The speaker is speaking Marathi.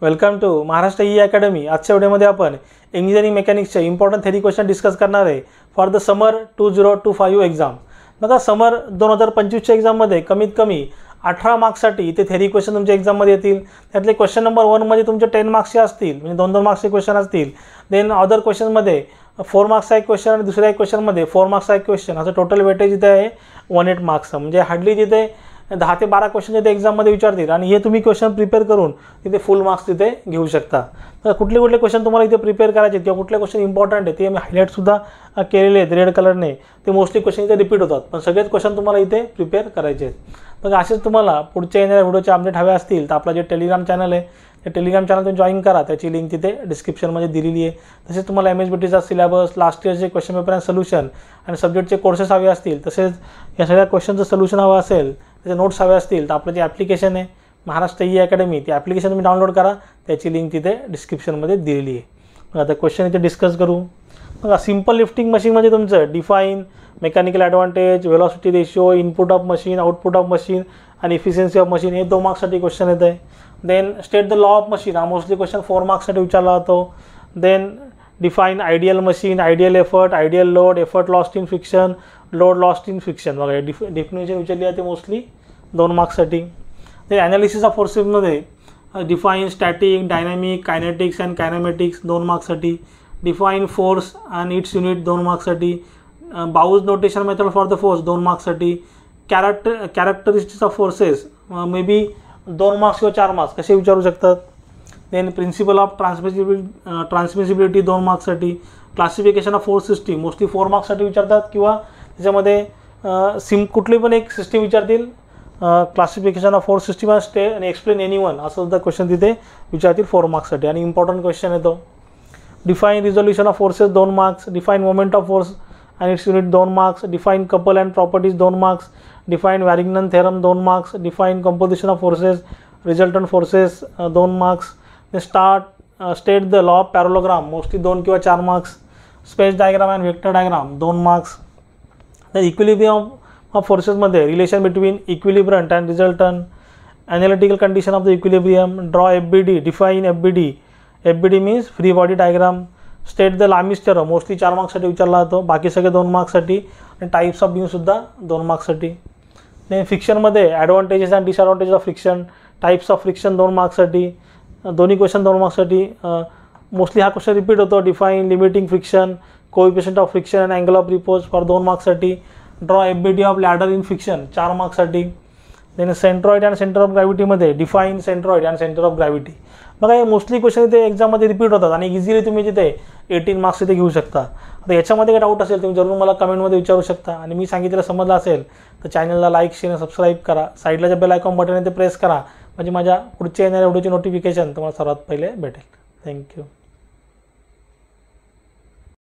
Welcome to Maharashtra e academy. आजच्या व्हिडिओमध्ये आपण इंजिनिअरिंग मेकॅनिक्सचे इम्पॉर्टंट थेरी क्वेश्चन डिस्कस करणार आहे फॉर द समर 2025 एक्झाम। बघा, समर 2025च्या एक्झाममध्ये कमीत कमी 18 मार्क्ससाठी इथे थेरी क्वेश्चन तुमच्या एक्झाममध्ये येतील। त्यातले क्वेश्चन नंबर 1 मध्ये तुमचे 10 मार्क्सचे असतील, म्हणजे 2-2 मार्क्सचे क्वेश्चन असतील। देन अदर क्वेश्चनमध्ये 4 मार्क्सचा एक क्वेश्चन आणि दुसऱ्या एक क्वेश्चनमध्ये 4 मार्क्सचा एक क्वेश्चन, असं टोटल वेटेज इथे आहे 18 मार्क्सचं। म्हणजे हार्डली तिथे 10 ते 12 क्वेश्चन तिथे एक्झाममध्ये विचारतील आणि हे तुम्ही क्वेश्चन प्रिपेअर करून तिथे फुल मार्क्स तिथे घेऊ शकता। तर कुठले कुठले क्वेश्चन तुम्हाला इथे प्रिपेअर करायचे किंवा कुठले क्वेश्चन इम्पॉर्टंट आहे ते मी हायलाईटसुद्धा केलेले आहेत रेड कलरने। ते मोस्टली क्वेश्चन इथे रिपीट होतात, पण सगळेच क्वेश्चन तुम्हाला इथे प्रिपेअर करायचे आहेत। तर असेच तुम्हाला पुढच्या येणाऱ्या व्हिडिओचे अपडेट हवे असतील तर आपलं जे टेलिग्राम चॅनल आहे ते टेलिग्राम चॅनल तुम्ही जॉईन करा, त्याची लिंक तिथे डिस्क्रिप्शनमध्ये दिलेली आहे। तसेच तुम्हाला MSBTचा सिलेबस, लास्ट इयरचे क्वेश्चन पेपर अँड सोल्युशन आणि सब्जेक्टचे कोर्सेस हवे असतील, तसेच या सगळ्या क्वेश्चनचं सोल्युशन हवं असेल, त्याचे नोट्स हवे असतील तर आपलं जे ॲप्लिकेशन आहे महाराष्ट्र ई अकॅडमी, ती ॲप्लिकेशन तुम्ही डाउनलोड करा, त्याची लिंक तिथे डिस्क्रिप्शनमध्ये दिलेली आहे। मग आता क्वेश्चन इथे डिस्कस करू। बघा, सिम्पल लिफ्टिंग मशीन म्हणजे तुमचं define mechanical advantage, velocity ratio, input of machine, output of machine आणि इफिशियन्सी ऑफ मशीन, हे 2 मार्क्ससाठी क्वेश्चन येत आहे। Then state the law of machine, हा मोस्टली क्वेश्चन 4 मार्क्ससाठी विचारला जातो। Then define ideal machine, ideal effort, ideal load, effort lost in friction, load lost in friction, बघा डेफिनेशन विचारली आहे ते मोस्टली 2 मार्क्ससाठी। देन ॲनालिसिस ऑफ फोर्सेसमध्ये define static, dynamic, kinetics and kinematics 2 मार्क्ससाठी। Define force and its unit 2 मार्क्ससाठी। Bow's notation method for the force 2 मार्क्ससाठी। Characteristics of forces may be 2 marks किंवा 4 मार्क्स कसे विचारू शकतात। देन प्रिन्सिपल ऑफ ट्रान्समिसिबिलिटी 2 मार्क्ससाठी। Classification of force system mostly 4 मार्क्ससाठी विचारतात, किंवा त्याच्यामध्ये कुठली पण एक सिस्टीम विचारतील, क्लासिफिकेशन ऑफ फोर्स सिस्टीम आणि एक्सप्लेन एनीवन असं सुद्धा क्वेश्चन तिथे विचारतील 4 मार्क्ससाठी आणि इम्पॉर्टंट क्वेश्चन येतो। Define resolution of forces 2 marks. Define moment of force and its unit 2 marks. Define couple and properties 2 marks. Define Warrington theorem 2 marks. Define composition of forces, resultant forces 2 marks. Then state the law of parallelogram mostly 2 किंवा 4 marks. Space diagram and vector diagram 2 marks. Then equilibrium of forces मध्ये relation between equilibrant and resultant, analytical condition of the equilibrium, draw FBD, define FBD. FBD means free body diagram. State the Lami's theorem mostly 4 मार्क्ससाठी विचारला जातो, बाकी सगळे 2 मार्क्ससाठी। आणि टाईप्स ऑफ बीमसुद्धा 2 मार्क्ससाठी। देन फ्रिक्शनमध्ये advantages and disadvantages of friction, types of friction 2 मार्क्ससाठी। दोन्ही क्वेश्चन 2 मार्क्ससाठी। मोस्टली हा क्वेश्चन रिपीट होतो। Define limiting friction, coefficient of friction and angle of repose for 2 मार्क्ससाठी। Draw FBD of ladder in friction 4 मार्क्ससाठी। Then centroid and centre of ग्रॅव्हिटीमध्ये define centroid and centre of gravity. बघा, हे मोस्टली क्वेश्चन इथे एक्झाममध्ये रिपीट होतात आणि इझिली तुम्ही तिथे 18 मार्क्स इथे घेऊ शकता। आता याच्यामध्ये काही डाऊट असेल तुम्ही जरूर मला कमेंटमध्ये विचारू शकता आणि मी सांगितलेलं समजलं असेल तर चॅनलला लाईक, शेअर, सबस्क्राईब करा। साईडला जे बेल आयकॉन बटन आहे ते प्रेस करा, म्हणजे माझ्या पुढच्या येणाऱ्या व्हिडिओची नोटिफिकेशन तुम्हाला सर्वात पहिले भेटेल। थँक्यू।